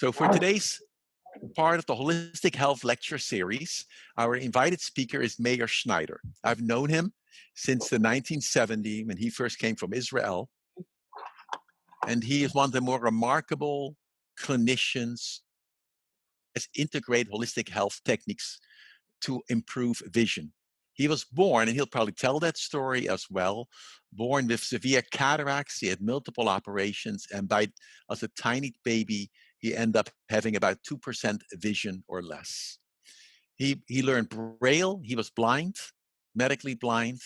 So for today's part of the Holistic Health Lecture Series, our invited speaker is Meir Schneider. I've known him since the 1970s when he first came from Israel. And he is one of the more remarkable clinicians as integrate holistic health techniques to improve vision. He was born, and he'll probably tell that story as well, born with severe cataracts. He had multiple operations, and as a tiny baby, he ended up having about 2% vision or less. He learned Braille. He was blind, medically blind.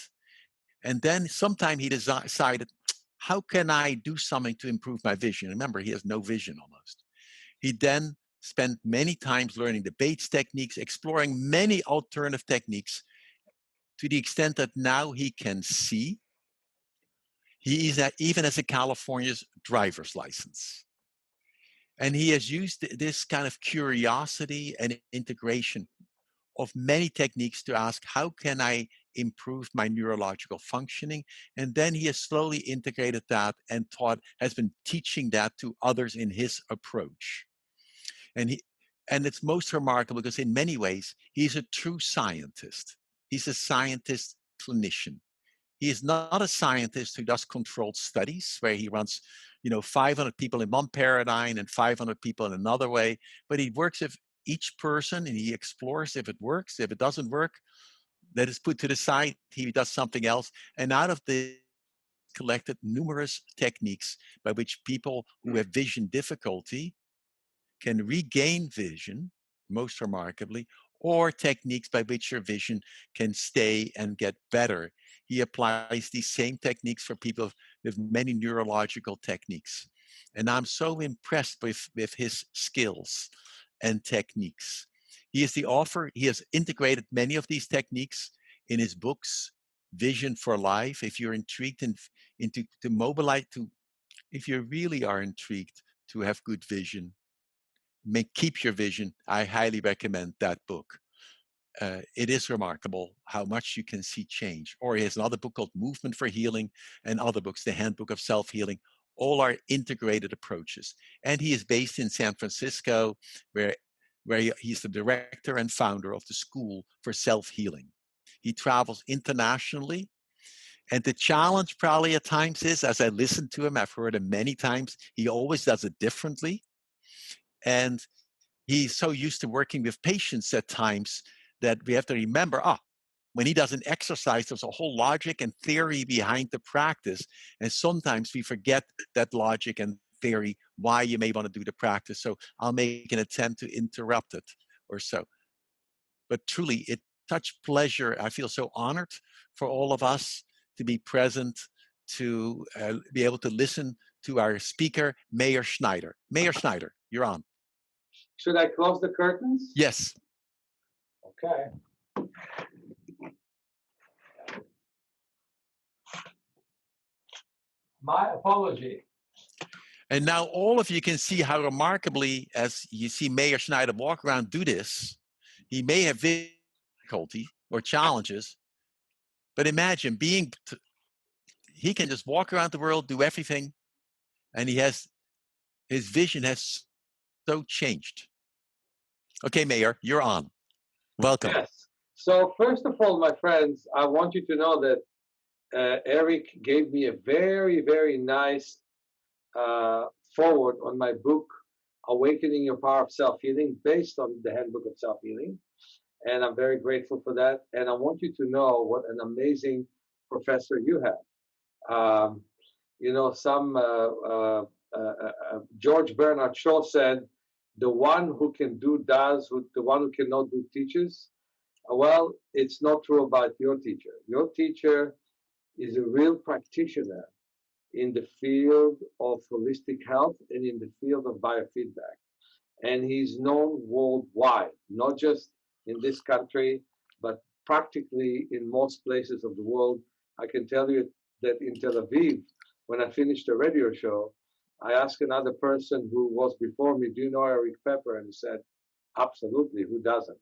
And then sometime he decided, how can I do something to improve my vision? Remember, he has no vision almost. He then spent many times learning the Bates techniques, exploring many alternative techniques to the extent that now he can see. He is even as a California's driver's license. And he has used this kind of curiosity and integration of many techniques to ask, how can I improve my neurological functioning? And then he has slowly integrated that and has been teaching that to others in his approach. And it's most remarkable because in many ways, he's a true scientist. He's a scientist clinician. He is not a scientist who does controlled studies where he runs, 500 people in one paradigm and 500 people in another way, but he works with each person and he explores if it works. If it doesn't work, that is put to the side. He does something else. And out of the collected numerous techniques by which people who have vision difficulty can regain vision, most remarkably, or techniques by which your vision can stay and get better. He applies these same techniques for people with many neurological techniques. And I'm so impressed with his skills and techniques. He is the author. He has integrated many of these techniques in his books, Vision for Life. If you're intrigued if you really are intrigued to have good vision, keep your vision, I highly recommend that book. It is remarkable how much you can see change. Or he has another book called Movement for Healing and other books, The Handbook of Self-Healing. All are integrated approaches. And he is based in San Francisco, where he's the director and founder of the School for Self-Healing. He travels internationally. And the challenge probably at times is, as I listen to him, I've heard him many times, he always does it differently. And he's so used to working with patients at times that we have to remember, when he does an exercise, there's a whole logic and theory behind the practice. And sometimes we forget that logic and theory, why you may want to do the practice. So I'll make an attempt to interrupt it or so. But truly, it's such pleasure. I feel so honored for all of us to be present, to be able to listen to our speaker, Meir Schneider. Meir Schneider, you're on. Should I close the curtains? Yes. Okay. My apology. And now all of you can see how remarkably, as you see Meir Schneider walk around, do this, he may have difficulty or challenges, but imagine he can just walk around the world, do everything, and his vision has so changed. Okay, Meir, you're on. Welcome. Yes. So first of all, my friends, I want you to know that Erik gave me a very, very nice forward on my book, Awakening Your Power of Self-Healing, based on the Handbook of Self-Healing. And I'm very grateful for that. And I want you to know what an amazing professor you have. George Bernard Shaw said, the one who can do does, the one who cannot do teaches. Well, it's not true about your teacher. Your teacher is a real practitioner in the field of holistic health and in the field of biofeedback. And he's known worldwide, not just in this country, but practically in most places of the world. I can tell you that in Tel Aviv, when I finished a radio show, I asked another person who was before me, do you know Erik Peper? And he said, absolutely, who doesn't?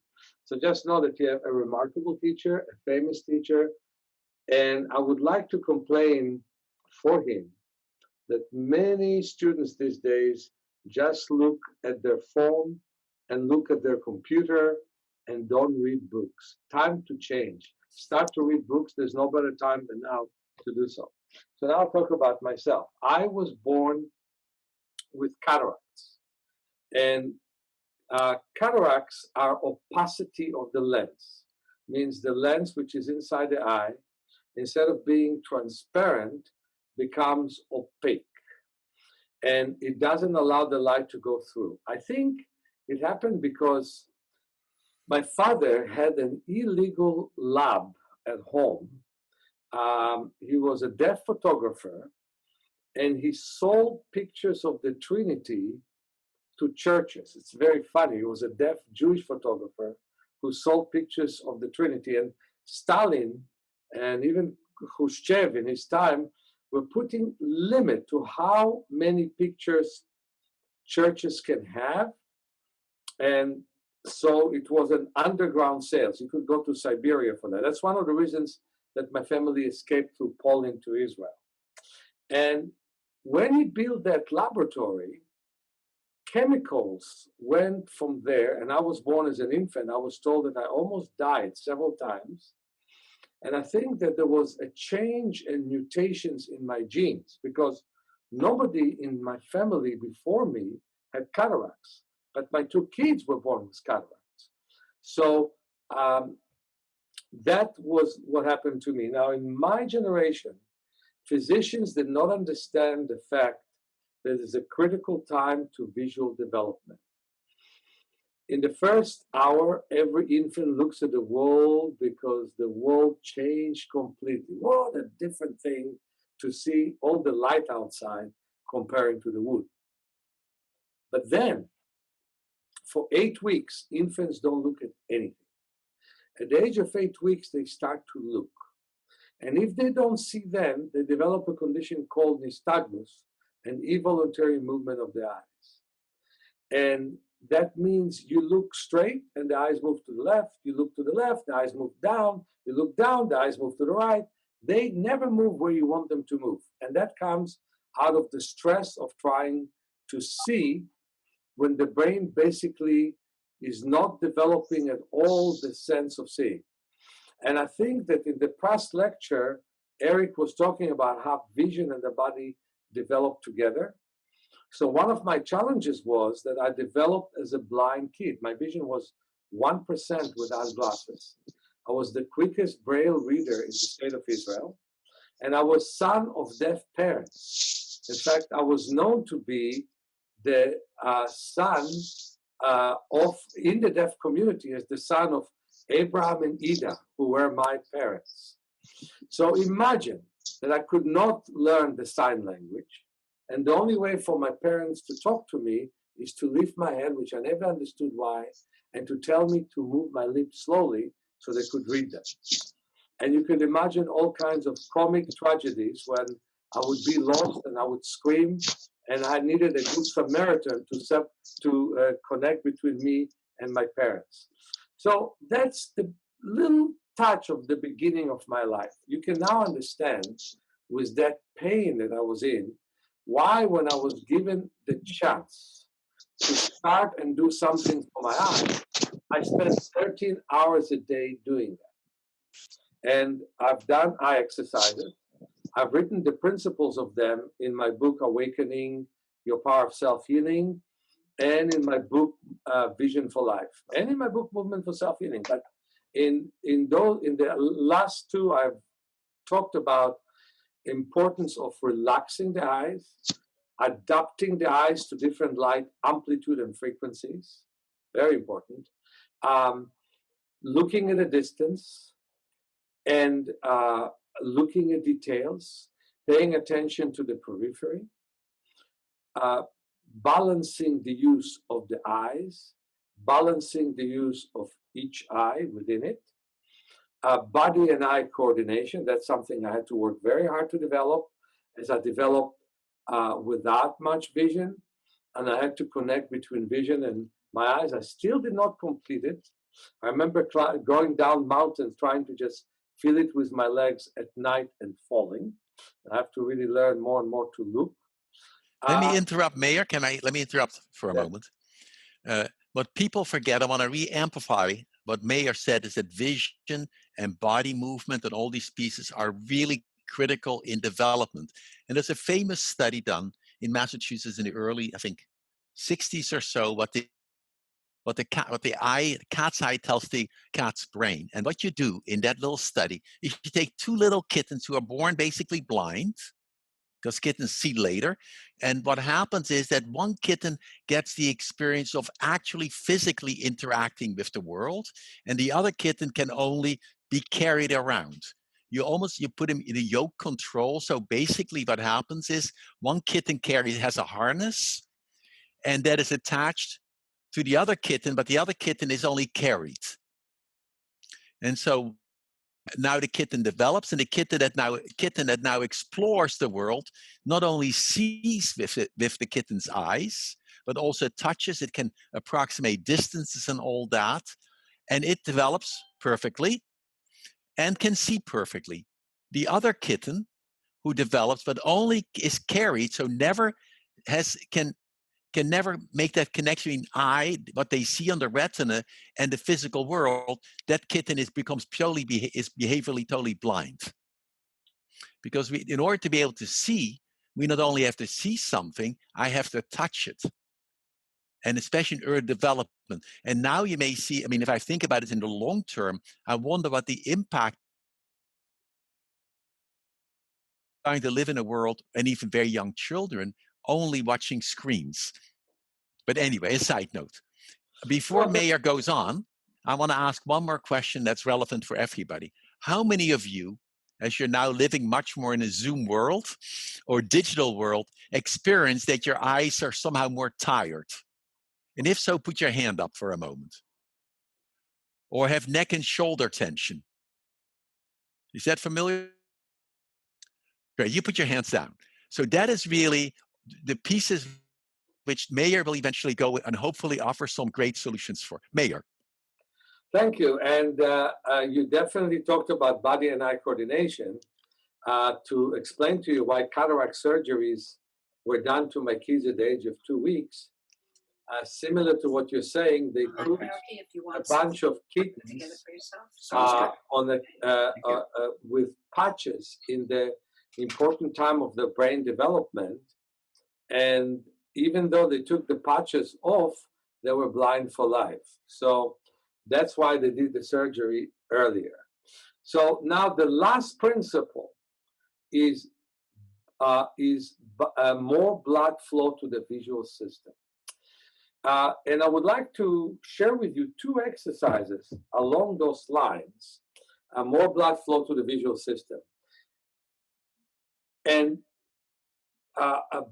So just know that you have a remarkable teacher, a famous teacher, and I would like to complain for him that many students these days just look at their phone and look at their computer and don't read books. Time to change. Start to read books. There's no better time than now to do so. So now I'll talk about myself. I was born with cataracts. And cataracts are opacity of the lens. Means the lens which is inside the eye, instead of being transparent, becomes opaque. And it doesn't allow the light to go through. I think it happened because my father had an illegal lab at home. He was a deaf photographer, and he sold pictures of the Trinity to churches. It's very funny. He was a deaf Jewish photographer who sold pictures of the Trinity. And Stalin and even Khrushchev in his time were putting limit to how many pictures churches can have. And so it was an underground sales. You could go to Siberia for that. That's one of the reasons that my family escaped through Poland to Israel. And when he built that laboratory, chemicals went from there, and I was born as an infant. I was told that I almost died several times. And I think that there was a change and mutations in my genes because nobody in my family before me had cataracts, but my two kids were born with cataracts. So that was what happened to me. Now, in my generation, physicians did not understand the fact that it's a critical time to visual development. In the first hour, every infant looks at the world because the world changed completely. What a different thing to see all the light outside comparing to the wood. But then, for 8 weeks, infants don't look at anything. At the age of 8 weeks, they start to look. And if they don't see then, they develop a condition called nystagmus, an involuntary movement of the eyes. And that means you look straight and the eyes move to the left. You look to the left, the eyes move down. You look down, the eyes move to the right. They never move where you want them to move. And that comes out of the stress of trying to see when the brain basically is not developing at all the sense of seeing. And I think that in the past lecture, Erik was talking about how vision and the body develop together. So one of my challenges was that I developed as a blind kid. My vision was 1% without glasses. I was the quickest Braille reader in the state of Israel. And I was son of deaf parents. In fact, I was known to be the son in the deaf community as the son of Abraham and Ida, who were my parents. So imagine that I could not learn the sign language. And the only way for my parents to talk to me is to lift my head, which I never understood why, and to tell me to move my lips slowly so they could read them. And you can imagine all kinds of comic tragedies when I would be lost and I would scream, and I needed a good Samaritan to connect between me and my parents. So that's the little touch of the beginning of my life. You can now understand, with that pain that I was in, why when I was given the chance to start and do something for my eyes, I spent 13 hours a day doing that. And I've done eye exercises. I've written the principles of them in my book, Awakening Your Power of Self-Healing, and in my book, Vision for Life, and in my book, Movement for Self-Healing. But in the last two, I've talked about importance of relaxing the eyes, adapting the eyes to different light amplitude and frequencies, very important, looking at a distance, and looking at details, paying attention to the periphery, balancing the use of the eyes, balancing the use of each eye within it, body and eye coordination. That's something I had to work very hard to develop, as I developed without much vision, and I had to connect between vision and my eyes. I still did not complete it. I remember going down mountains, trying to just feel it with my legs at night and falling. I have to really learn more and more to look. Let me interrupt, Meir. Let me interrupt for a moment. What people forget, I want to re-amplify what Meir said, is that vision and body movement and all these pieces are really critical in development. And there's a famous study done in Massachusetts in the early, I think, 60s or so, what the cat's eye tells the cat's brain. And what you do in that little study is you take two little kittens who are born basically blind, because kittens see later. And what happens is that one kitten gets the experience of actually physically interacting with the world, and the other kitten can only be carried around. You put him in a yoke control. So basically what happens is one kitten has a harness, and that is attached to the other kitten, but the other kitten is only carried. And so now the kitten develops, and the kitten that now explores the world not only sees with the kitten's eyes, but also touches. It can approximate distances and all that, and it develops perfectly and can see perfectly. The other kitten who develops but only is carried, so can never make that connection between what they see on the retina, and the physical world. That kitten is behaviorally totally blind. Because in order to be able to see, we not only have to see something, I have to touch it. And especially in early development. And now you may see, if I think about it in the long term, I wonder what the impact trying to live in a world, and even very young children, only watching screens. But anyway, a side note. Before Meir goes on, I want to ask one more question that's relevant for everybody. How many of you, as you're now living much more in a Zoom world or digital world, experience that your eyes are somehow more tired? And if so, put your hand up for a moment. Or have neck and shoulder tension. Is that familiar? Great, you put your hands down. So that is really the pieces which Meir will eventually go and hopefully offer some great solutions for. Meir. Thank you. And you definitely talked about body and eye coordination to explain to you why cataract surgeries were done to my kids at the age of 2 weeks. Similar to what you're saying, they put a bunch of kittens with patches in the important time of the brain development. And even though they took the patches off, they were blind for life. So that's why they did the surgery earlier. So now the last principle is more blood flow to the visual system. And I would like to share with you 2 exercises along those lines, more blood flow to the visual system. And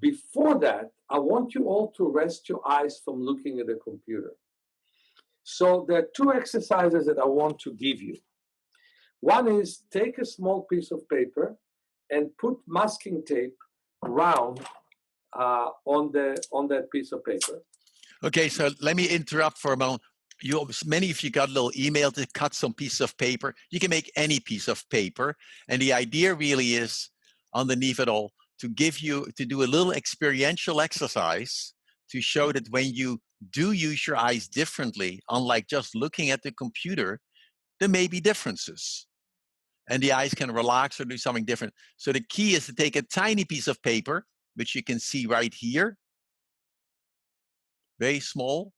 before that, I want you all to rest your eyes from looking at the computer. So there are 2 exercises that I want to give you. One is take a small piece of paper and put masking tape around on that piece of paper. Okay, so let me interrupt for a moment. Many of you got a little email to cut some piece of paper. You can make any piece of paper. And the idea really is, underneath it all, to do a little experiential exercise to show that when you do use your eyes differently, unlike just looking at the computer, there may be differences. And the eyes can relax or do something different. So the key is to take a tiny piece of paper, which you can see right here, very small.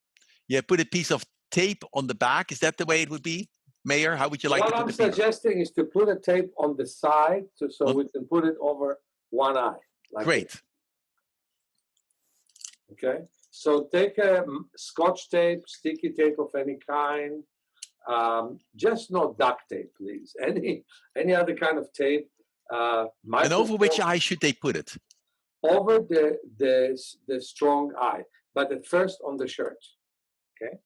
Yeah, put a piece of tape on the back. Is that the way it would be, Meir? How would you like to put it? What I'm suggesting is to put a tape on the side so we can put it over one eye. Great. This. Okay. So take a Scotch tape, sticky tape of any kind. Just not duct tape, please. Any other kind of tape. And over which eye should they put it? Over the strong eye, but at first on the shirt. Okay.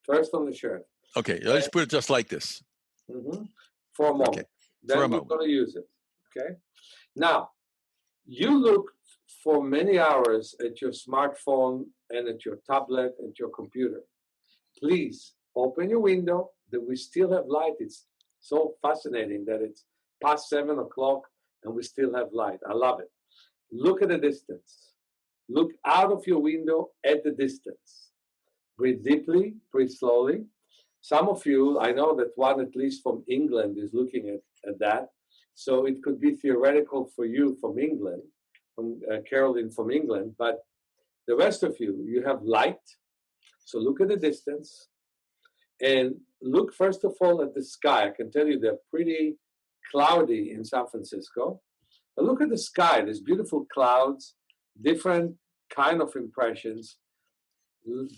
First on the shirt. Okay, let's put it just like this. For a moment. Okay. Then we're going to use it. Okay. Now, you look for many hours at your smartphone and at your tablet and your computer. Please open your window that we still have light. It's so fascinating that it's past 7 o'clock and we still have light. I love it. Look at the distance. Look out of your window at the distance. Breathe deeply, breathe slowly. Some of you, I know that one at least from England is looking at that. So it could be theoretical for you from England, from Caroline from England, but the rest of you, you have light. So look at the distance and look first of all at the sky. I can tell you they're pretty cloudy in San Francisco. But look at the sky. There's beautiful clouds, different kind of impressions.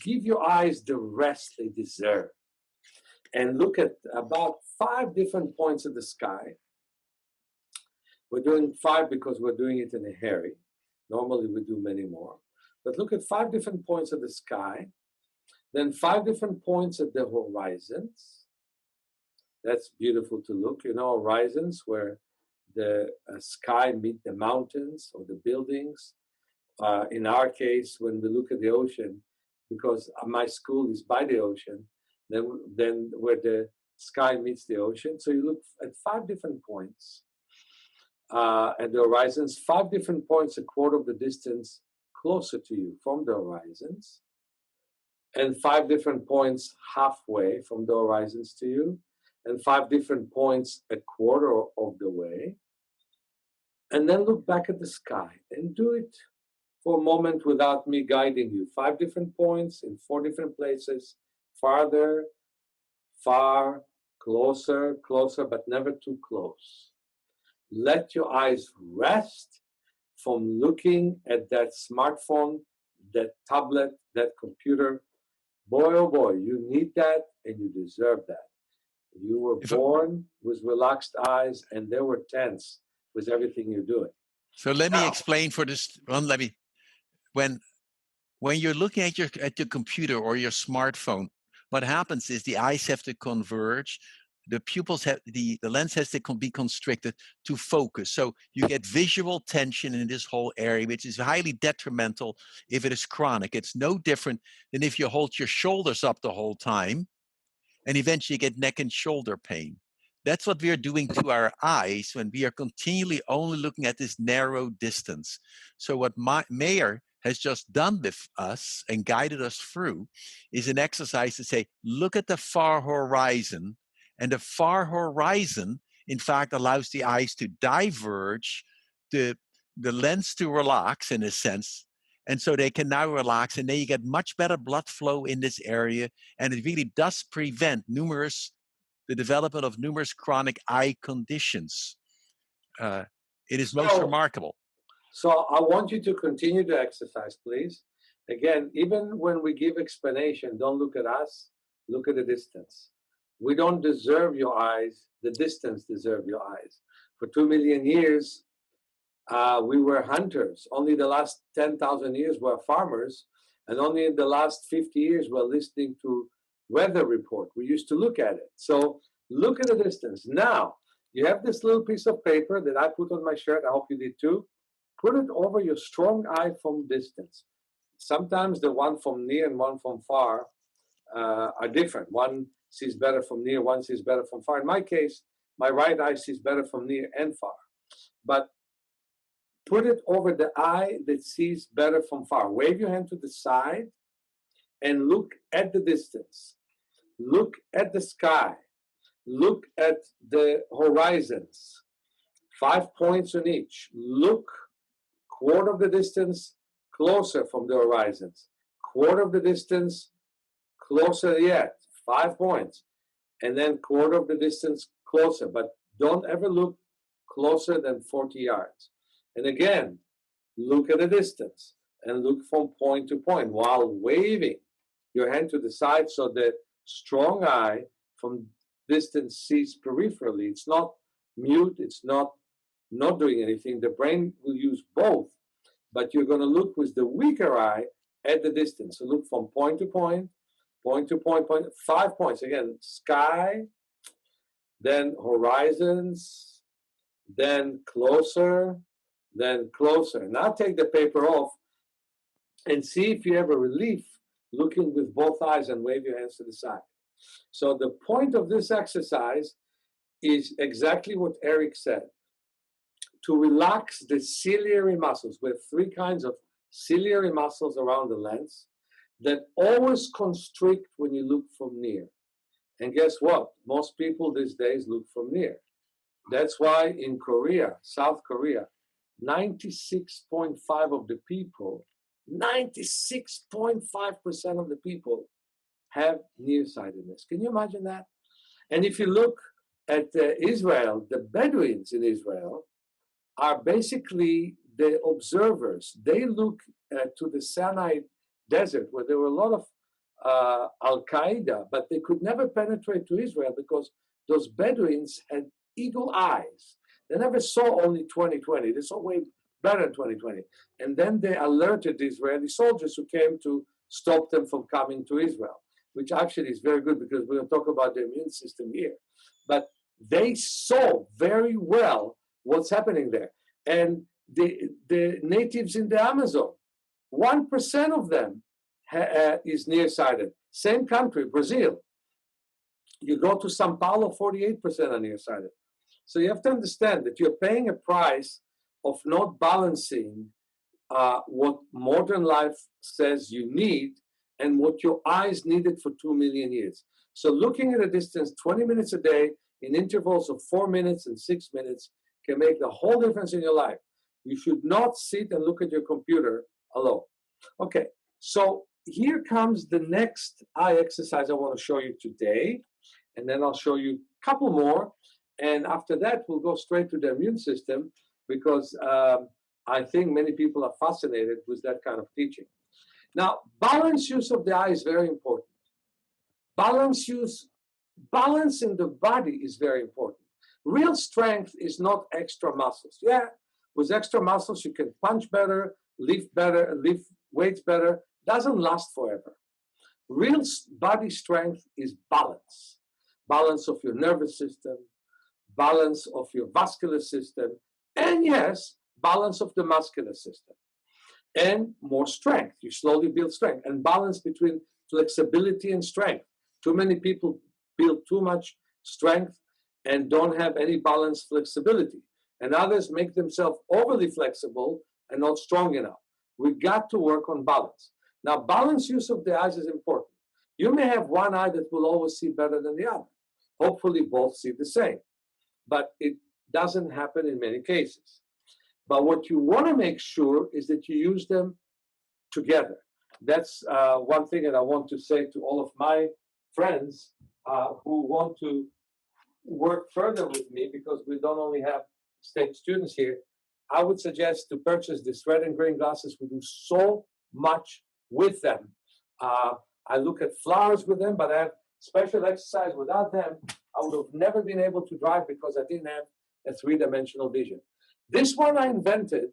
Give your eyes the rest they deserve. And look at about 5 different points of the sky. We're doing 5 because we're doing it in a hurry. Normally we do many more. But look at 5 different points of the sky. Then 5 different points at the horizons. That's beautiful to look. You know, horizons where the sky meet the mountains or the buildings. In our case, when we look at the ocean, because my school is by the ocean, then where the sky meets the ocean. So you look at 5 different points at the horizons, 5 different points, a quarter of the distance closer to you from the horizons, and 5 different points halfway from the horizons to you, and 5 different points a quarter of the way. And then look back at the sky and do it for a moment without me guiding you. 5 different points in 4 different places, farther, far, closer, closer, but never too close. Let your eyes rest from looking at that smartphone, that tablet, that computer. Boy, oh boy, you need that and you deserve that. You were born with relaxed eyes and they were tense with everything you're doing. So let me explain for this one. When you're looking at your computer or your smartphone, what happens is the eyes have to converge. The pupils have the lens has to be constricted to focus. So you get visual tension in this whole area, which is highly detrimental if it is chronic. It's no different than if you hold your shoulders up the whole time and eventually get neck and shoulder pain. That's what we are doing to our eyes when we are continually only looking at this narrow distance. So what Meir has just done with us and guided us through is an exercise to say, look at the far horizon. And the far horizon, in fact, allows the eyes to diverge, the lens to relax in a sense. And so they can now relax, and then you get much better blood flow in this area. And it really does prevent the development of numerous chronic eye conditions. It is most remarkable. So I want you to continue to exercise, please. Again, even when we give explanation, don't look at us, look at the distance. We don't deserve your eyes, the distance deserves your eyes. For 2 million years, we were hunters. Only the last 10,000 years were farmers, and only in the last 50 years we're listening to weather report. We used to look at it. So look at the distance. Now, you have this little piece of paper that I put on my shirt. I hope you did too. Put it over your strong eye from distance. Sometimes the one from near and one from far are different. One sees better from near, one sees better from far. In my case, my right eye sees better from near and far. But put it over the eye that sees better from far. Wave your hand to the side and look at the distance. Look at the sky. Look at the horizons. 5 points on each. Look quarter of the distance closer from the horizons. Quarter of the distance closer yet. 5 points. And then quarter of the distance closer. But don't ever look closer than 40 yards. And again, look at the distance and look from point to point while waving your hand to the side so the strong eye from distance sees peripherally. It's not mute, it's not doing anything. The brain will use both, but you're going to look with the weaker eye at the distance. So look from point to point, point to point, 5 points. Again, sky, then horizons, then closer, then closer. Now take the paper off and see if you have a relief looking with both eyes and wave your hands to the side. So the point of this exercise is exactly what Erik said. to relax the ciliary muscles. We have three kinds of ciliary muscles around the lens that always constrict when you look from near. And guess what? Most people these days look from near. That's why in Korea, South Korea, 96.5% of the people, 96.5% of the people have nearsightedness. Can you imagine that? And if you look at Israel, the Bedouins in Israel are basically the observers. They look to the Sinai desert where there were a lot of Al-Qaeda, but they could never penetrate to Israel because those Bedouins had eagle eyes. They never saw only 20/20. They saw way better than 20/20. And then they alerted the Israeli soldiers who came to stop them from coming to Israel, which actually is very good because we're going to talk about the immune system here. But they saw very well what's happening there. And the natives in the Amazon, 1% of them is nearsighted. Same country, Brazil. You go to Sao Paulo, 48% are nearsighted. So you have to understand that you're paying a price of not balancing what modern life says you need and what your eyes needed for 2 million years. So looking at a distance 20 minutes a day in intervals of 4 minutes and 6 minutes can make the whole difference in your life. You should not sit and look at your computer alone. Okay, so here comes the next eye exercise I want to show you today. And then I'll show you a couple more. And after that, we'll go straight to the immune system because I think many people are fascinated with that kind of teaching. Now, balance use of the eye is very important. Balance in the body is very important. Real strength is not extra muscles. Yeah, with extra muscles, you can punch better, lift weights better. Doesn't last forever. Real body strength is balance. Balance of your nervous system, balance of your vascular system, and yes, balance of the muscular system. And more strength. You slowly build strength. And balance between flexibility and strength. Too many people build too much strength and don't have any balanced flexibility. And others make themselves overly flexible and not strong enough. We got to work on balance. Now, balanced use of the eyes is important. You may have one eye that will always see better than the other. Hopefully, both see the same. But it doesn't happen in many cases. But what you want to make sure is that you use them together. That's one thing that I want to say to all of my friends who want to work further with me, because we don't only have state students here. I would suggest to purchase these red and green glasses. We do so much with them. I look at flowers with them, but I have special exercise without them. I would have never been able to drive because I didn't have a three-dimensional vision. This one I invented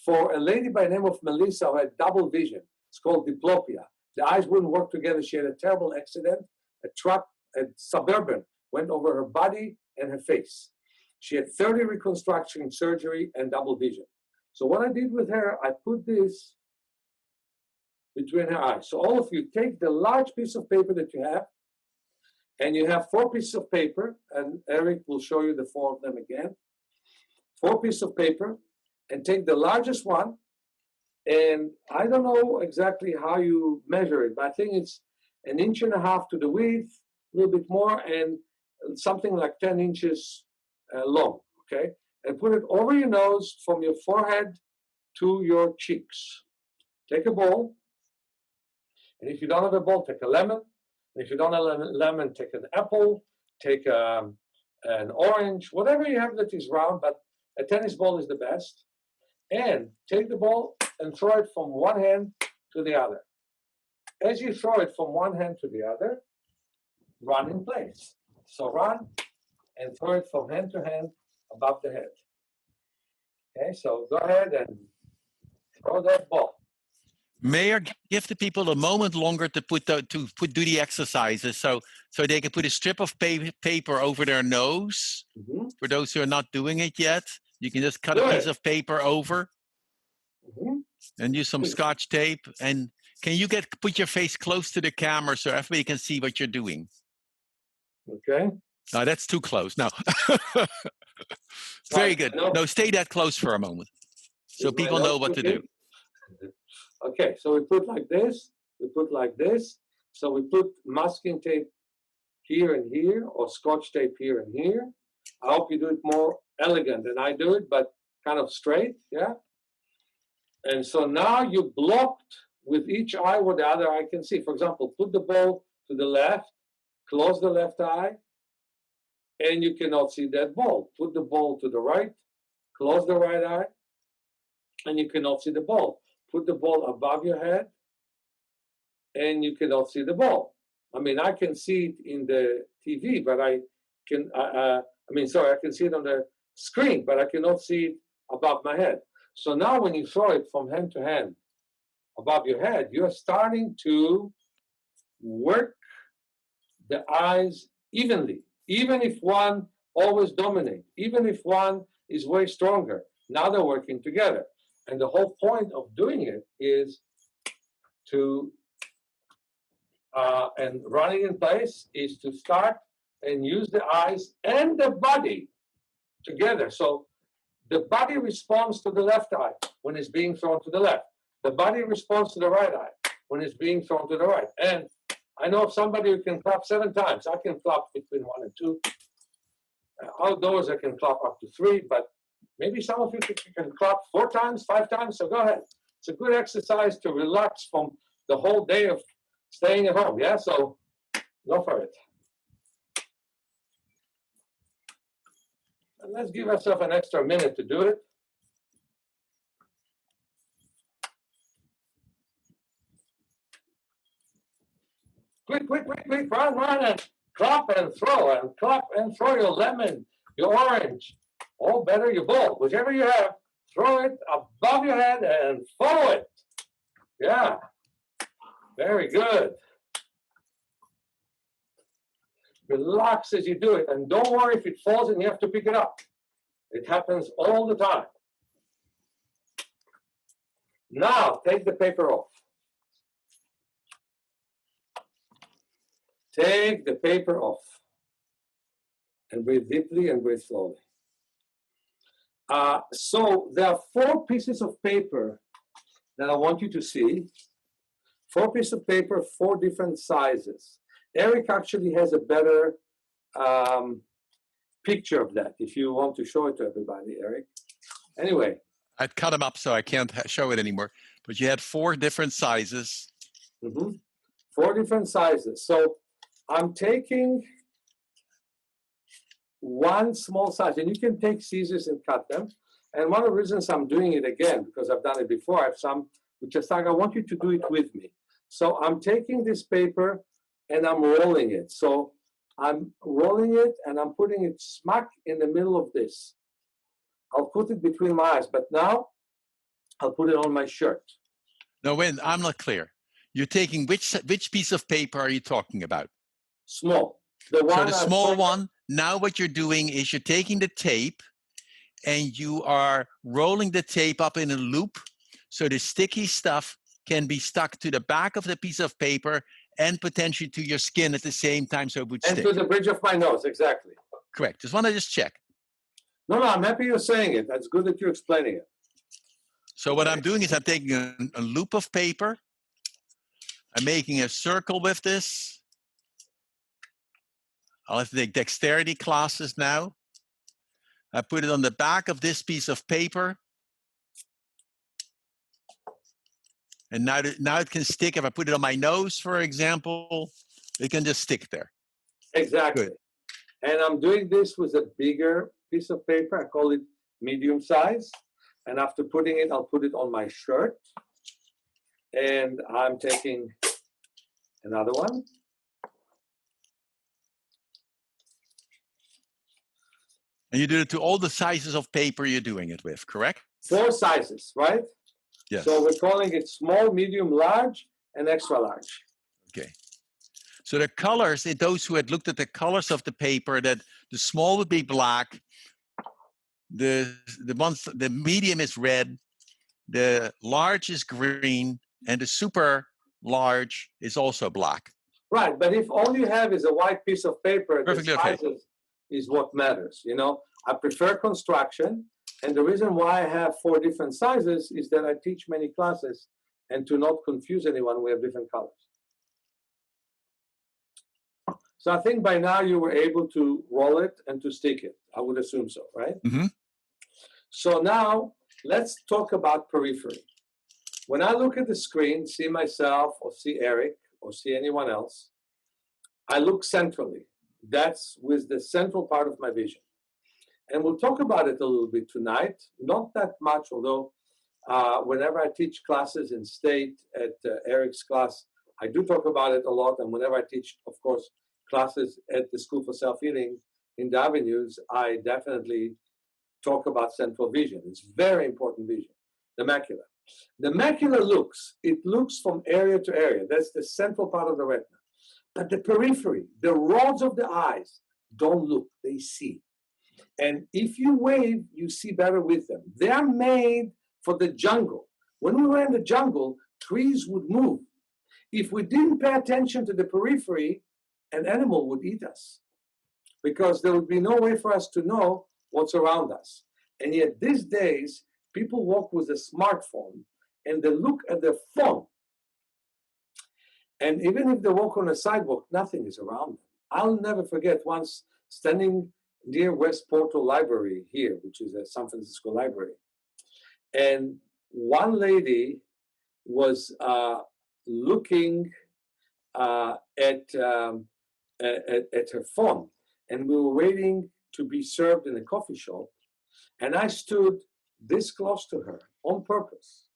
for a lady by the name of Melissa who had double vision. It's called diplopia. The eyes wouldn't work together. She had a terrible accident. A truck, a Suburban, went over her body and her face. She had 30 reconstruction surgery and double vision. So what I did with her, I put this between her eyes. So all of you take the large piece of paper that you have, and you have 4 pieces of paper, and Erik will show you the 4 of them again. 4 pieces of paper, and take the largest one, and I don't know exactly how you measure it, but I think it's 1.5 inches to the width, a little bit more, and something like 10 inches long, okay? And put it over your nose from your forehead to your cheeks. Take a bowl, and if you don't have a bowl, take a lemon. And if you don't have a lemon, take an apple, take an orange, whatever you have that is round, but a tennis ball is the best. And take the ball and throw it from one hand to the other. As you throw it from one hand to the other, run in place. So run and throw it from hand to hand above the head. Okay, so go ahead and throw that ball. Meir, give the people a moment longer to do the exercises, so they can put a strip of paper over their nose. Mm-hmm. For those who are not doing it yet, you can just cut a piece of paper over, mm-hmm. and use some Scotch tape. And can you put your face close to the camera so everybody can see what you're doing? Okay. No, that's too close. No. Very Right. good. No, No, stay that close for a moment so is my people nose know what too to do. big? Okay, so we put like this, we put like this. So we put masking tape here and here, or scotch tape here and here. I hope you do it more elegant than I do it, but kind of straight, yeah? And so now you blocked with each eye what the other eye can see. For example, put the ball to the left, close the left eye, and you cannot see that ball. Put the ball to the right, close the right eye, and you cannot see the ball. Put the ball above your head, and you cannot see the ball. I mean, I can see it in the TV, but I can see it on the screen, but I cannot see it above my head. So now when you throw it from hand to hand above your head, you're starting to work the eyes evenly, even if one always dominates, even if one is way stronger. Now they're working together. And the whole point of doing it is to and running in place is to start and use the eyes and the body together. So the body responds to the left eye when it's being thrown to the left. The body responds to the right eye when it's being thrown to the right. And I know of somebody who can clap 7 times. I can clap between 1 and 2. Outdoors, I can clap up to 3, but maybe some of you can clap 4 times, 5 times. So go ahead. It's a good exercise to relax from the whole day of staying at home. Yeah, so go for it. And let's give ourselves an extra minute to do it. Quick, quick, quick, quick, run, and clap and throw your lemon, your orange, or better, your ball, whichever you have, throw it above your head and follow it. Yeah, very good. Relax as you do it, and don't worry if it falls and you have to pick it up. It happens all the time. Now, take the paper off. Take the paper off. And breathe deeply and breathe slowly. So there are 4 pieces of paper that I want you to see. 4 pieces of paper, 4 different sizes. Erik actually has a better picture of that, if you want to show it to everybody, Erik. Anyway. I'd cut them up so I can't show it anymore. But you had 4 different sizes. 4 different sizes. So I'm taking 1 small size, and you can take scissors and cut them. And one of the reasons I'm doing it again, because I've done it before, I have some which I want you to do it with me. So I'm taking this paper and I'm rolling it. So I'm rolling it and I'm putting it smack in the middle of this. I'll put it between my eyes, but now I'll put it on my shirt. No, wait, I'm not clear. You're taking which piece of paper are you talking about? Small. So the small one, now what you're doing is you're taking the tape and you are rolling the tape up in a loop so the sticky stuff can be stuck to the back of the piece of paper and potentially to your skin at the same time so it would stick. And to the bridge of my nose, exactly. Correct. Just want to check. No, I'm happy you're saying it. That's good that you're explaining it. So what I'm doing is I'm taking a loop of paper. I'm making a circle with this. I'll have to take dexterity classes now. I put it on the back of this piece of paper. And now it can stick. If I put it on my nose, for example, it can just stick there. Exactly. Good. And I'm doing this with a bigger piece of paper. I call it medium size. And after putting it, I'll put it on my shirt. And I'm taking another one. And you do it to all the sizes of paper you're doing it with, correct? 4 sizes, right? Yes. So we're calling it small, medium, large, and extra large. Okay. So the colors, those who had looked at the colors of the paper, that the small would be black, the medium is red, the large is green, and the super large is also black. Right, but if all you have is a white piece of paper, perfectly the sizes okay. is what matters, you know. I prefer construction. And the reason why I have 4 different sizes is that I teach many classes, and to not confuse anyone, we have different colors. So I think by now you were able to roll it and to stick it. I would assume so, right? Mm-hmm. So now let's talk about periphery. When I look at the screen, see myself or see Erik or see anyone else, I look centrally. That's with the central part of my vision. And we'll talk about it a little bit tonight. Not that much, although whenever I teach classes in state at Erik's class, I do talk about it a lot. And whenever I teach, of course, classes at the School for Self-Healing in the Avenues, I definitely talk about central vision. It's very important vision, the macula. The macula it looks from area to area. That's the central part of the retina. But the periphery, the rods of the eyes, don't look, they see. And if you wave, you see better with them. They are made for the jungle. When we were in the jungle, trees would move. If we didn't pay attention to the periphery, an animal would eat us, because there would be no way for us to know what's around us. And yet these days, people walk with a smartphone and they look at their phone. And even if they walk on a sidewalk, nothing is around them. I'll never forget once standing near West Portal Library here, which is a San Francisco library. And one lady was looking at her phone, and we were waiting to be served in a coffee shop, and I stood this close to her on purpose.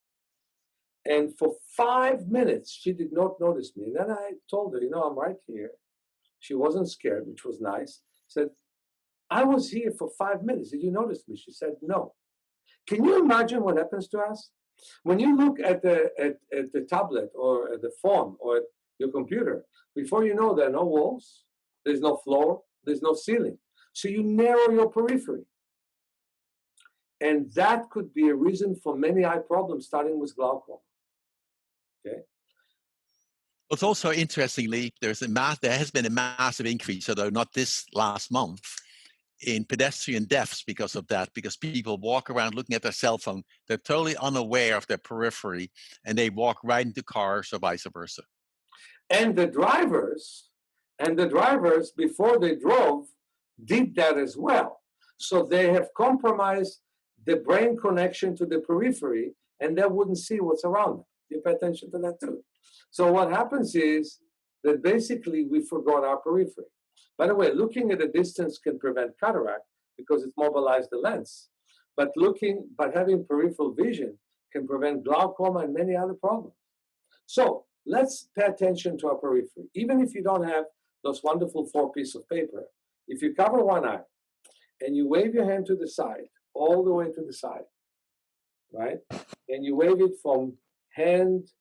And for 5 minutes, she did not notice me. And then I told her, I'm right here. She wasn't scared, which was nice. Said, I was here for 5 minutes. Did you notice me? She said, no. Can you imagine what happens to us? When you look at the tablet or at the phone or at your computer, before you know, there are no walls, there's no floor, there's no ceiling. So you narrow your periphery. And that could be a reason for many eye problems, starting with glaucoma. Okay. It's also interestingly, there has been a massive increase, although not this last month, in pedestrian deaths because of that, because people walk around looking at their cell phone. They're totally unaware of their periphery, and they walk right into cars or vice versa. And the drivers, before they drove, did that as well. So they have compromised the brain connection to the periphery, and they wouldn't see what's around them. You pay attention to that too. So what happens is that basically we forgot our periphery. By the way, looking at a distance can prevent cataract because it mobilizes the lens. But having peripheral vision can prevent glaucoma and many other problems. So let's pay attention to our periphery. Even if you don't have those wonderful 4 pieces of paper, if you cover one eye and you wave your hand to the side, all the way to the side, right? And you wave it from hand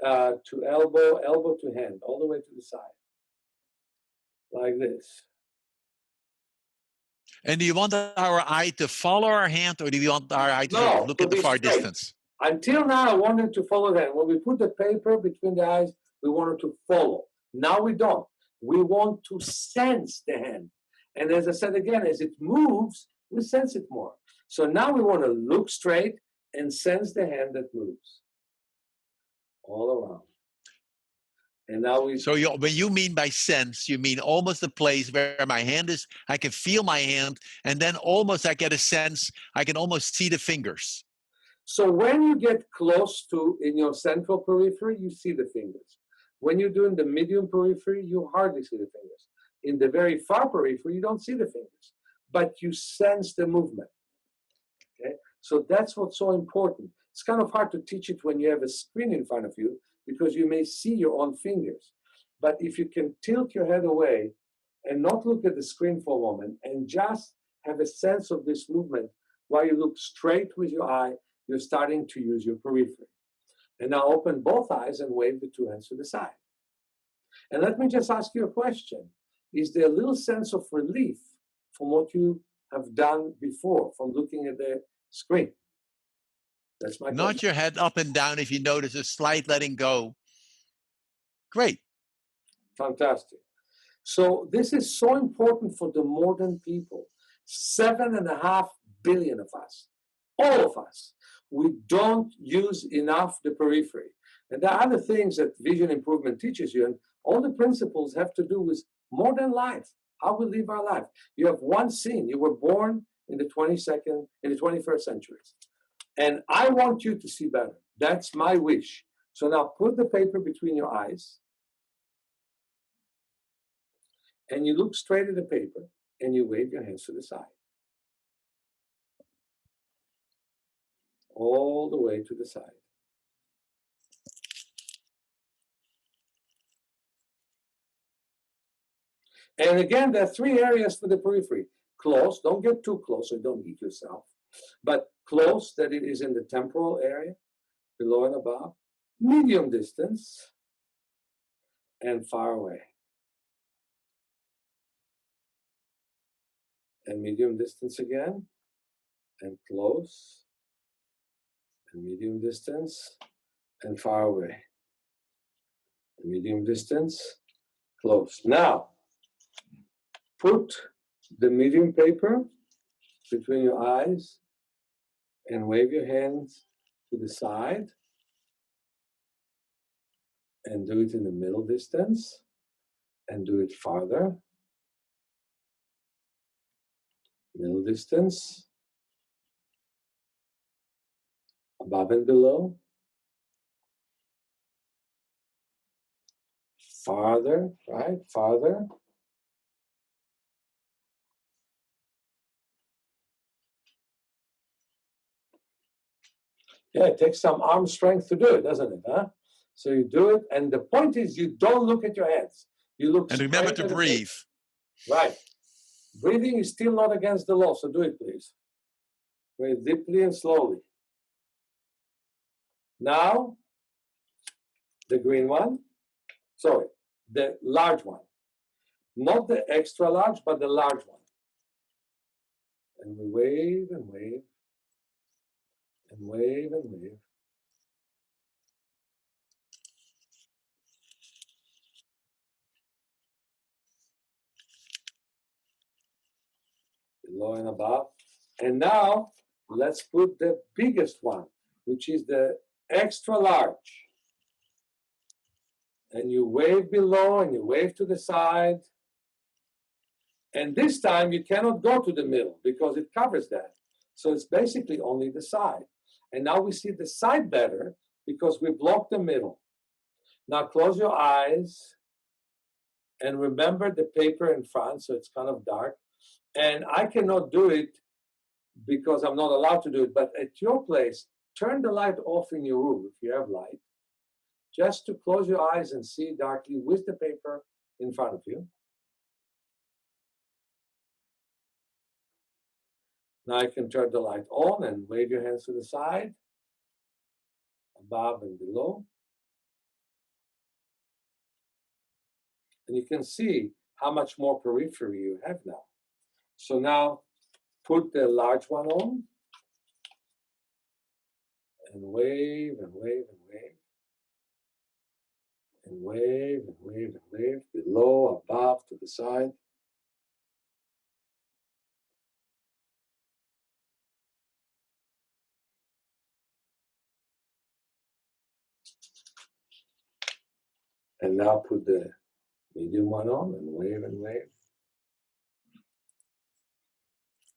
to elbow, elbow to hand, all the way to the side, like this. And do you want our eye to follow our hand, or do you want our eye to sort of look at the far distance? Until now, I wanted to follow that. When we put the paper between the eyes, we wanted to follow. Now we don't. We want to sense the hand. And as I said again, as it moves, we sense it more. So now we want to look straight and sense the hand that moves all around. And now So when you mean by sense, you mean almost the place where my hand is. I can feel my hand, and then almost I get a sense. I can almost see the fingers. So when you get close to in your central periphery, you see the fingers. When you're doing the medium periphery, you hardly see the fingers. In the very far periphery, you don't see the fingers, but you sense the movement. Okay, so that's what's so important. It's kind of hard to teach it when you have a screen in front of you, because you may see your own fingers. But if you can tilt your head away and not look at the screen for a moment and just have a sense of this movement while you look straight with your eye, you're starting to use your periphery. And now open both eyes and wave the 2 hands to the side. And let me just ask you a question. Is there a little sense of relief from what you have done before, from looking at the screen? That's my question. Nod your head up and down if you notice a slight letting go. Great. Fantastic. So this is so important for the modern people. 7.5 billion of us, all of us, we don't use enough the periphery. And there are other things that vision improvement teaches you, and all the principles have to do with more than life, how we live our life. You have one scene. You were born in the 21st century. And I want you to see better. That's my wish. So now put the paper between your eyes, and you look straight at the paper, and you wave your hands to the side. All the way to the side. And again, there are three areas for the periphery. Close, don't get too close, so you don't eat yourself. But close, that it is in the temporal area, below and above. Medium distance, and far away. And medium distance again, and close, and medium distance, and far away. And medium distance, close. Now, put the medium paper between your eyes and wave your hands to the side and do it in the middle distance and do it farther. Middle distance, above and below, farther, right? Farther. Yeah, it takes some arm strength to do it, doesn't it? Huh? So you do it, and the point is you don't look at your hands. You look and remember to breathe. Right. Breathing is still not against the law, so do it, please. Breathe deeply and slowly. Now, the green one. Sorry, the large one. Not the extra large, but the large one. And we wave and wave. And wave and wave. Below and above. And now, let's put the biggest one, which is the extra large. And you wave below and you wave to the side. And this time you cannot go to the middle because it covers that. So it's basically only the side. And now we see the side better because we block the middle. Now close your eyes and remember the paper in front, so it's kind of dark. And I cannot do it because I'm not allowed to do it, but at your place, turn the light off in your room if you have light, just to close your eyes and see darkly with the paper in front of you. Now you can turn the light on and wave your hands to the side, above and below. And you can see how much more periphery you have now. So now put the large one on and wave and wave and wave. And wave and wave and wave, below, above, to the side. And now put the medium one on and wave and wave.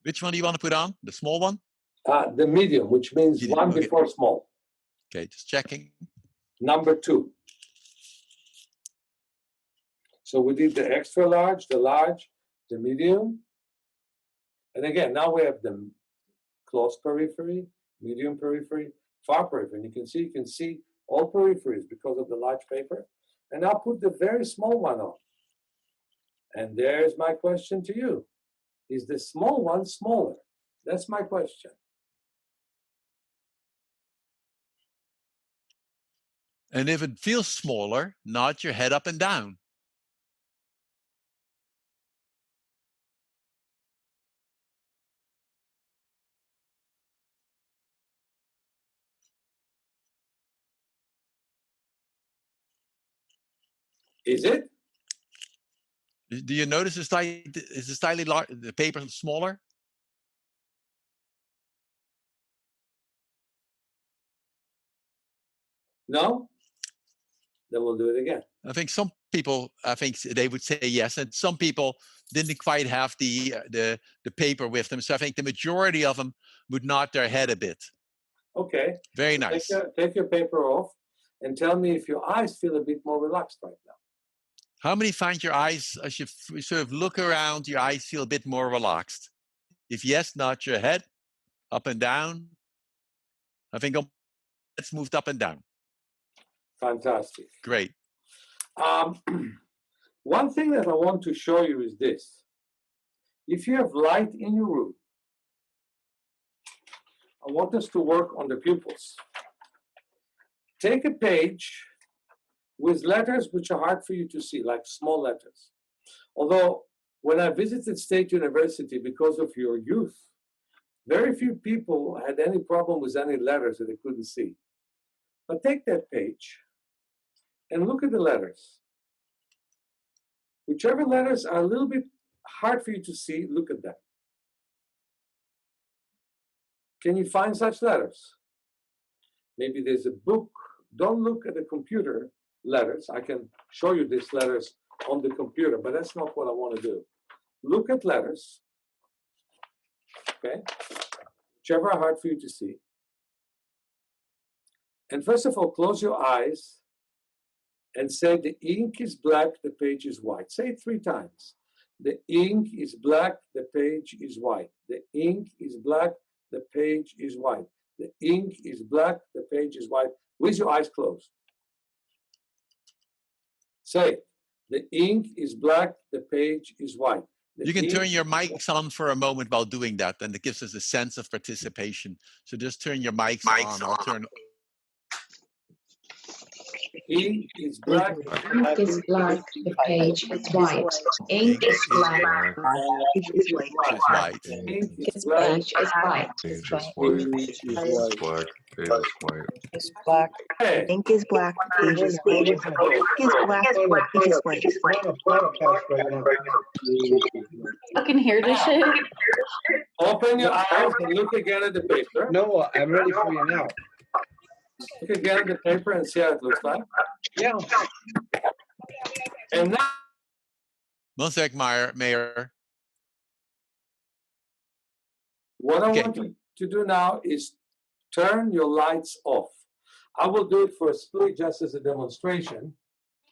Which one do you want to put on? The small one? The medium, which means one before small. Okay, just checking. Number 2. So we did the extra large, the medium. And again, now we have the close periphery, medium periphery, far periphery. And you can see all peripheries because of the large paper. And I'll put the very small one on. And there's my question to you. Is the small one smaller? That's my question. And if it feels smaller, nod your head up and down. Is it? Do you notice is the paper smaller? No? Then we'll do it again. I think some people, I think they would say yes, and some people didn't quite have the paper with them. So I think the majority of them would nod their head a bit. Okay. Very So nice. Take your paper off and tell me if your eyes feel a bit more relaxed right now. How many find your eyes, as you sort of look around, your eyes feel a bit more relaxed? If yes, nod your head up and down. I think it's moved up and down. Fantastic. Great. One thing that I want to show you is this. If you have light in your room, I want us to work on the pupils. Take a page with letters which are hard for you to see, like small letters. Although, when I visited State University, because of your youth, very few people had any problem with any letters that they couldn't see. But take that page and look at the letters. Whichever letters are a little bit hard for you to see, look at them. Can you find such letters? Maybe there's a book. Don't look at the computer letters. I can show you these letters on the computer, but that's not what I want to do. Look at letters, okay? Whichever are hard for you to see. And first of all, close your eyes and say, the ink is black, the page is white. Say it 3 times. The ink is black, the page is white. The ink is black, the page is white. The ink is black, the page is white. With your eyes closed. Say it. The ink is black, the page is white. You can turn your mics on for a moment while doing that, and it gives us a sense of participation. So just turn your mics on. I'll turn. Ink is black. Ink is black, the page is white. Ink is black, Page is white. Ink is page is white. Page is white. Page is black. Page is white. Is black. Hey, Ink is black. Page is white. Ink is black. Page is white. I can hear this shit. open your eyes and look again at the paper. No, I'm ready for you now. Look again at the paper and see how it looks like. Yeah. And now, One sec, Meir. what I want you to do now is turn your lights off. I will do it for a split just as a demonstration,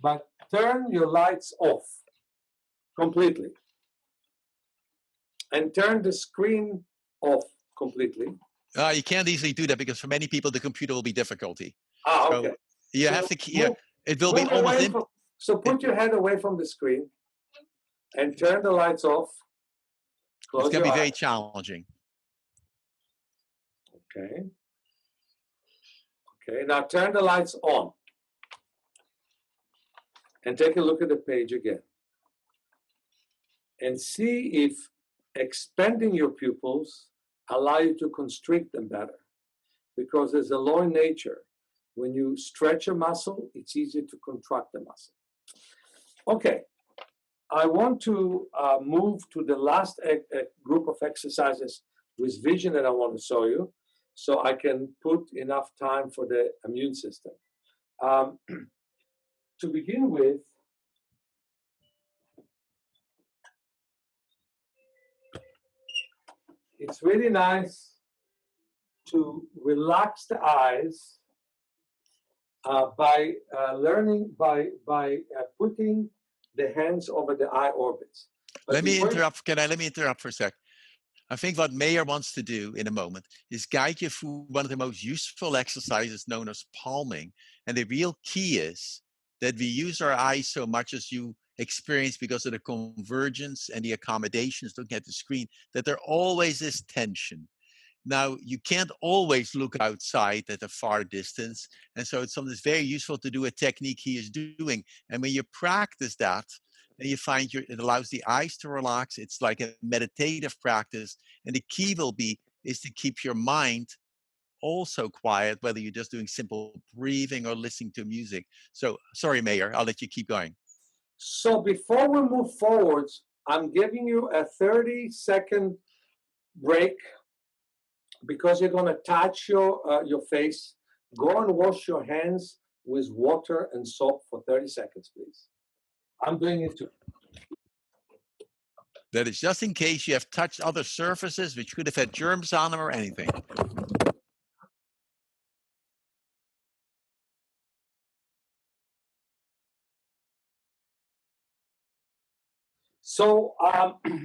but turn your lights off completely. And turn the screen off completely. You can't easily do that because for many people the computer will be difficulty. Okay. So you have to. It will be Move almost. away so put your head away from the screen and turn the lights off. Close It's going to be your very eyes. challenging. Okay. Okay, now turn the lights on. And take a look at the page again. And see if expanding your pupils allow you to constrict them better. Because there's a law in nature. When you stretch a muscle, it's easier to contract the muscle. Okay, I want to move to the last group of exercises with vision that I want to show you, so I can put enough time for the immune system. To begin with, it's really nice to relax the eyes by learning by putting the hands over the eye orbits. But Let me interrupt. Let me interrupt for a sec. I think what Meir wants to do in a moment is guide you through one of the most useful exercises known as palming. And the real key is that we use our eyes so much as you experience because of the convergence and the accommodations looking at the screen, that there always is tension. Now, you can't always look outside at a far distance. And so it's something that's very useful to do a technique he is doing. And when you practice that, then you find it allows the eyes to relax. It's like a meditative practice. And the key is to keep your mind also quiet, whether you're just doing simple breathing or listening to music. So, sorry, Meir, I'll let you keep going. So before we move forwards, I'm giving you a 30-second break because you're going to touch your face. Go and wash your hands with water and soap for 30 seconds, please. I'm doing it too. That is just in case you have touched other surfaces which could have had germs on them or anything. So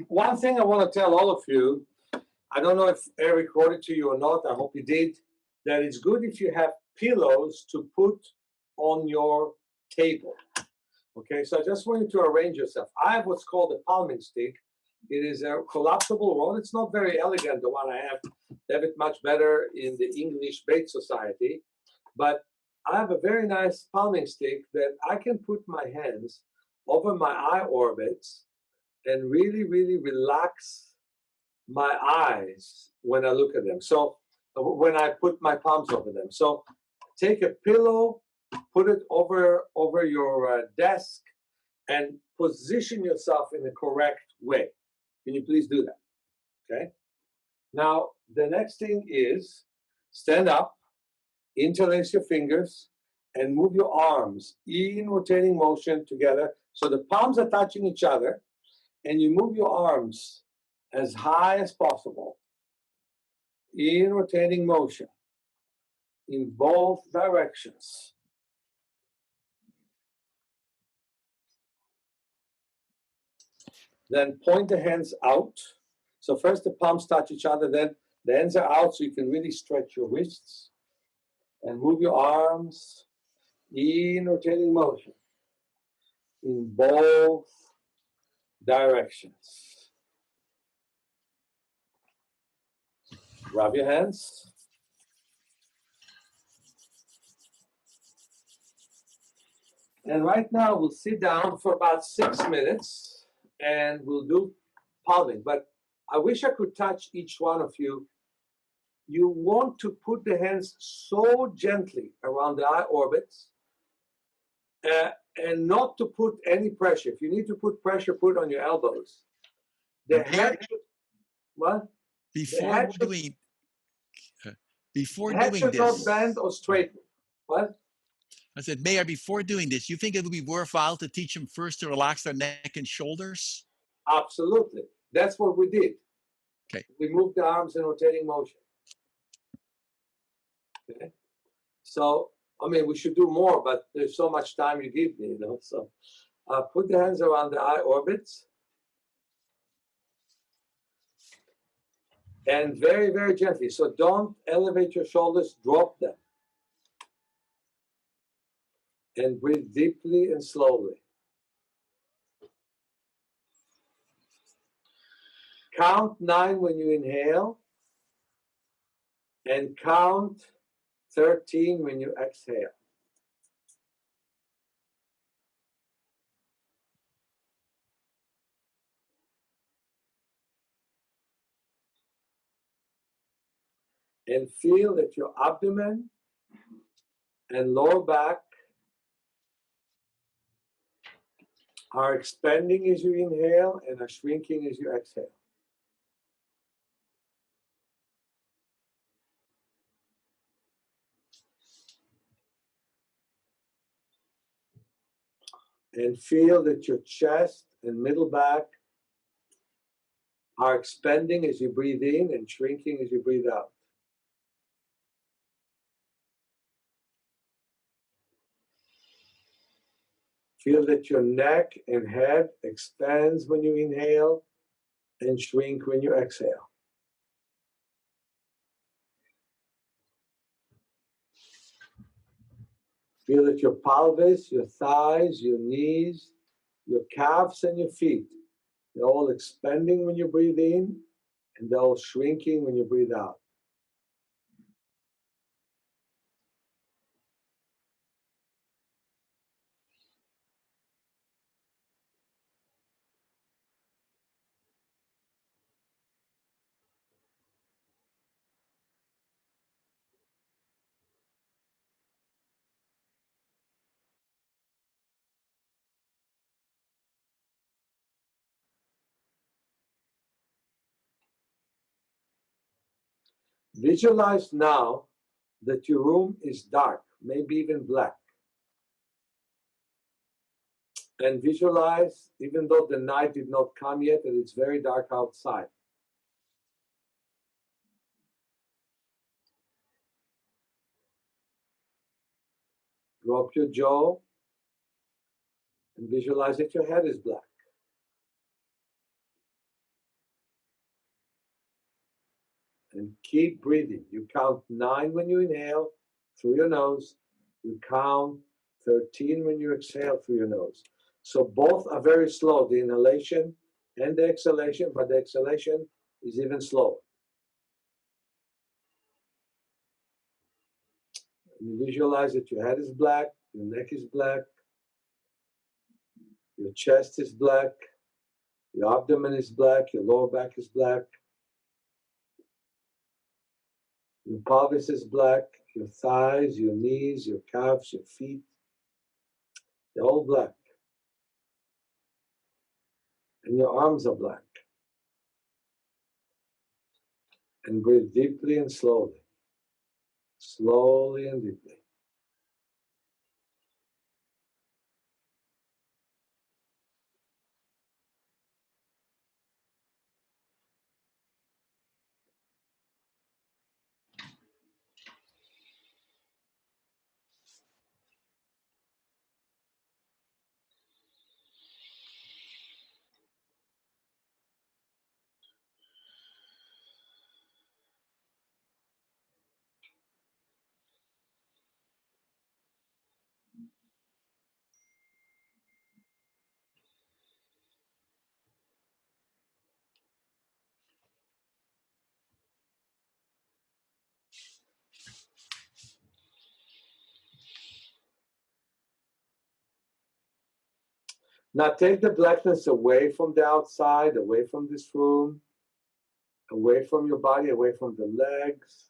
one thing I want to tell all of you, I don't know if Erik wrote it to you or not, I hope he did, that it's good if you have pillows to put on your table. Okay, so I just want you to arrange yourself. I have what's called a palming stick. It is a collapsible rod. It's not very elegant, the one I have. They have it much better in the English Bait Society. But I have a very nice palming stick that I can put my hands over my eye orbits and really, really relax my eyes when I look at them. So when I put my palms over them. So take a pillow, put it over your desk, and position yourself in the correct way. Can you please do that? Okay. Now, the next thing is stand up, interlace your fingers, and move your arms in rotating motion together. So the palms are touching each other, and you move your arms as high as possible in rotating motion in both directions. Then point the hands out. So first the palms touch each other, then the hands are out so you can really stretch your wrists and move your arms in rotating motion in both directions. Rub your hands. And right now we'll sit down for about 6 minutes and we'll do palming. But I wish I could touch each one of you. You want to put the hands so gently around the eye orbits and not to put any pressure. If you need to put pressure, put on your elbows. The head should, what? Before doing should not this, bend or straighten. What? I said, Meir, before doing this, you think it would be worthwhile to teach them first to relax their neck and shoulders? Absolutely. That's what we did. Okay. We moved the arms in rotating motion. Okay. So, I mean, we should do more, but there's so much time you give me, you know. So, put the hands around the eye orbits. And very, very gently. So don't elevate your shoulders, drop them. And breathe deeply and slowly. Count 9 when you inhale. And count 13 when you exhale. And feel that your abdomen and lower back are expanding as you inhale and are shrinking as you exhale. And feel that your chest and middle back are expanding as you breathe in and shrinking as you breathe out. Feel that your neck and head expands when you inhale and shrink when you exhale. Feel that your pelvis, your thighs, your knees, your calves, and your feet, they're all expanding when you breathe in and they're all shrinking when you breathe out. Visualize now that your room is dark, maybe even black. And visualize, even though the night did not come yet and it's very dark outside. Drop your jaw and visualize that your head is black. And keep breathing. You count 9 when you inhale through your nose. You count 13 when you exhale through your nose. So both are very slow, the inhalation and the exhalation, but the exhalation is even slower. You visualize that your head is black, your neck is black, your chest is black, your abdomen is black, your lower back is black, your pelvis is black, your thighs, your knees, your calves, your feet, they're all black. And your arms are black. And breathe deeply and slowly. Slowly and deeply. Now take the blackness away from the outside, away from this room, away from your body, away from the legs,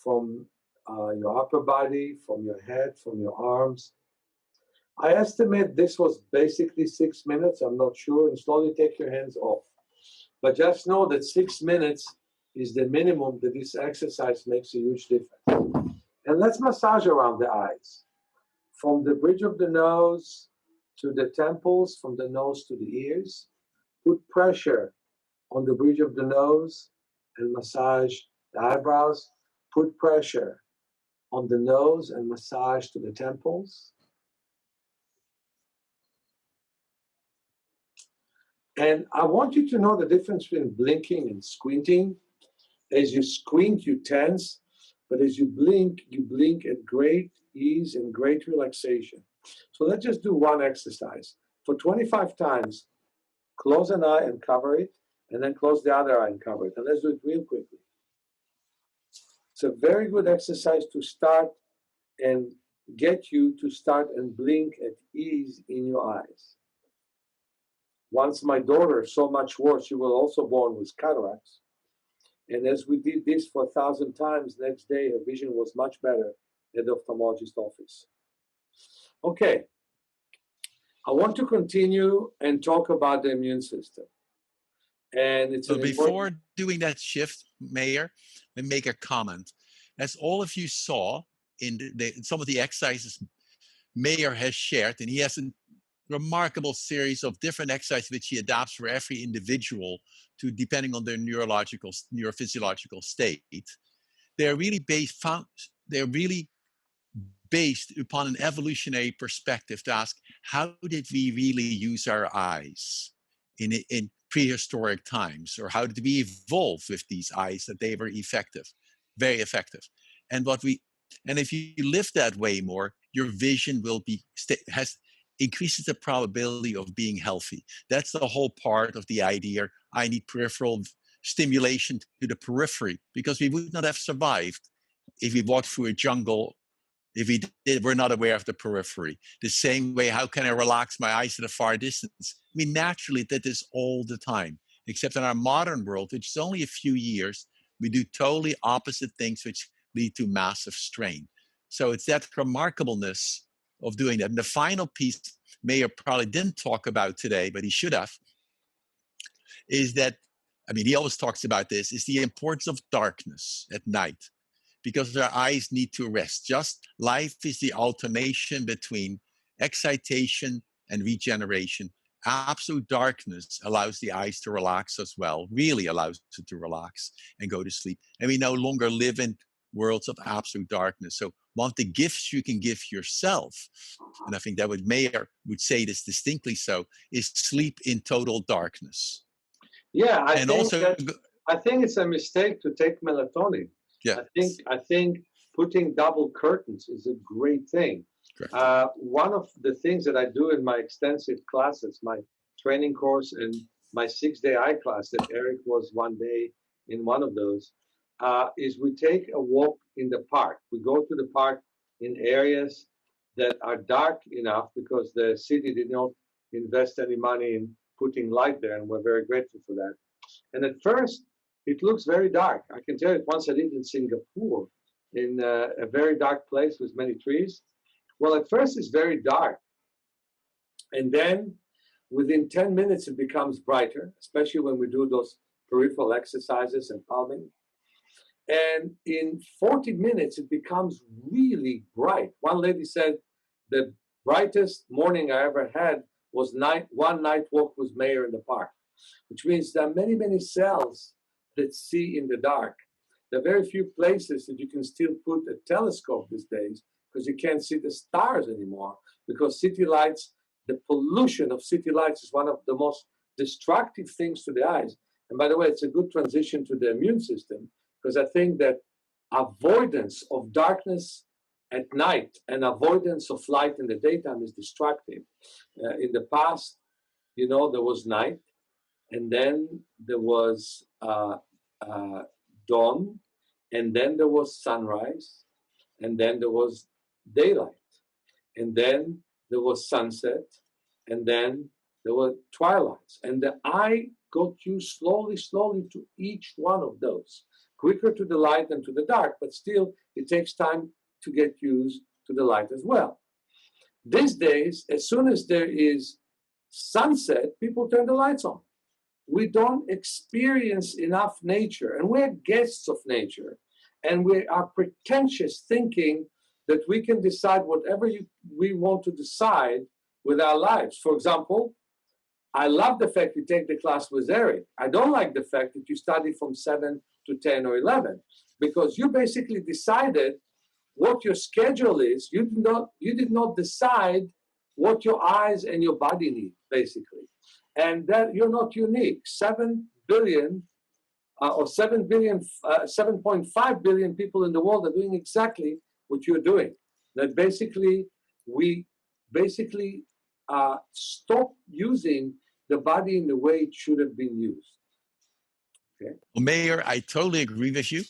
from your upper body, from your head, from your arms. I estimate this was basically 6 minutes, I'm not sure, and slowly take your hands off. But just know that 6 minutes is the minimum that this exercise makes a huge difference. And let's massage around the eyes. From the bridge of the nose to the temples, from the nose to the ears. Put pressure on the bridge of the nose and massage the eyebrows. Put pressure on the nose and massage to the temples. And I want you to know the difference between blinking and squinting. As you squint, you tense, but as you blink at great ease and great relaxation. So let's just do one exercise. For 25 times, close an eye and cover it, and then close the other eye and cover it. And let's do it real quickly. It's a very good exercise to start and get you to start and blink at ease in your eyes. Once my daughter, so much worse, she was also born with cataracts. And as we did this for 1,000 times, next day her vision was much better at the ophthalmologist's office. Okay, I want to continue and talk about the immune system. And it's so before doing that shift, Meir, let me make a comment. As all of you saw in some of the exercises Meir has shared, and he has a remarkable series of different exercises which he adapts for every individual to depending on their neurophysiological state. They're really based upon an evolutionary perspective to ask, how did we really use our eyes in prehistoric times, or how did we evolve with these eyes that they were effective, very effective? And if you live that way more, your vision will be increases the probability of being healthy. That's the whole part of the idea. I need peripheral stimulation to the periphery, because we would not have survived if we walked through a jungle if we're not aware of the periphery. The same way, how can I relax my eyes at a far distance? I mean, naturally, that is all the time, except in our modern world, which is only a few years, we do totally opposite things which lead to massive strain. So it's that remarkableness of doing that. And the final piece Meir probably didn't talk about today, but he should have, is that, I mean, he always talks about this, is the importance of darkness at night, because our eyes need to rest. Just life is the alternation between excitation and regeneration. Absolute darkness allows the eyes to relax as well, really allows it to relax and go to sleep. And we no longer live in worlds of absolute darkness. So one of the gifts you can give yourself, and I think that what Meir would say this distinctly so, is sleep in total darkness. Yeah, I think it's a mistake to take melatonin. Yeah. I think putting double curtains is a great thing. One of the things that I do in my extensive classes, my training course and my 6-day eye class that Erik was one day in one of those, is we take a walk in the park. We go to the park in areas that are dark enough because the city did not invest any money in putting light there, and we're very grateful for that. And at first, it looks very dark. I can tell you, once I lived in Singapore, in a very dark place with many trees. Well, at first it's very dark. And then within 10 minutes, it becomes brighter, especially when we do those peripheral exercises and palming. And in 40 minutes, it becomes really bright. One lady said the brightest morning I ever had was one night walk with Meir in the park, which means there are many, many cells that see in the dark. There are very few places that you can still put a telescope these days because you can't see the stars anymore, because city lights, the pollution of city lights is one of the most destructive things to the eyes. And by the way, it's a good transition to the immune system, because I think that avoidance of darkness at night and avoidance of light in the daytime is destructive. In the past, there was night, and then there was dawn, and then there was sunrise, and then there was daylight, and then there was sunset, and then there were twilights. And the eye got used slowly to each one of those, quicker to the light than to the dark, but still it takes time to get used to the light as well. These days, as soon as there is sunset, people turn the lights on. We don't experience enough nature, and we're guests of nature, and we are pretentious thinking that we can decide whatever we want to decide with our lives. For example, I love the fact you take the class with Erik. I don't like the fact that you study from 7 to 10 or 11, because you basically decided what your schedule is. You did not decide what your eyes and your body need, basically. And that you're not unique. 7 billion or 7.5 billion people in the world are doing exactly what you're doing. That basically, we stop using the body in the way it should have been used. Okay. Well, Meir, I totally agree with you.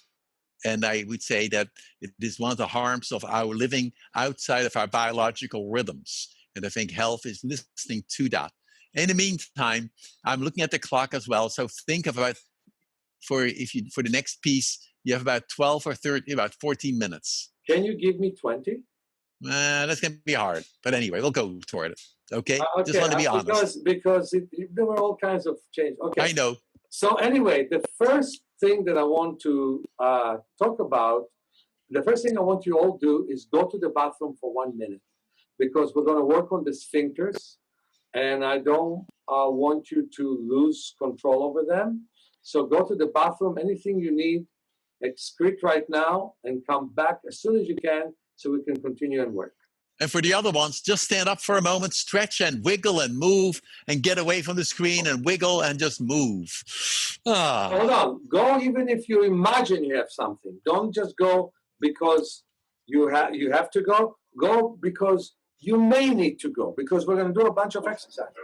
And I would say that it is one of the harms of our living outside of our biological rhythms. And I think health is listening to that. In the meantime, I'm looking at the clock as well. So think about for the next piece, you have about 12 or 30, about 14 minutes. Can you give me 20? That's going to be hard. But anyway, we'll go toward it. Okay? Just want to be honest. Because there were all kinds of changes. Okay. I know. So anyway, the first thing that I want to talk about, the first thing I want you all to do is go to the bathroom for 1 minute, because we're going to work on the sphincters, and I don't want you to lose control over them. So go to the bathroom, anything you need, excrete right now, and come back as soon as you can so we can continue and work. And for the other ones, just stand up for a moment, stretch and wiggle and move, and get away from the screen and wiggle and just move. Hold on. Go even if you imagine you have something. Don't just go because you have to go. Go because you may need to go, because we're going to do a bunch of exercises.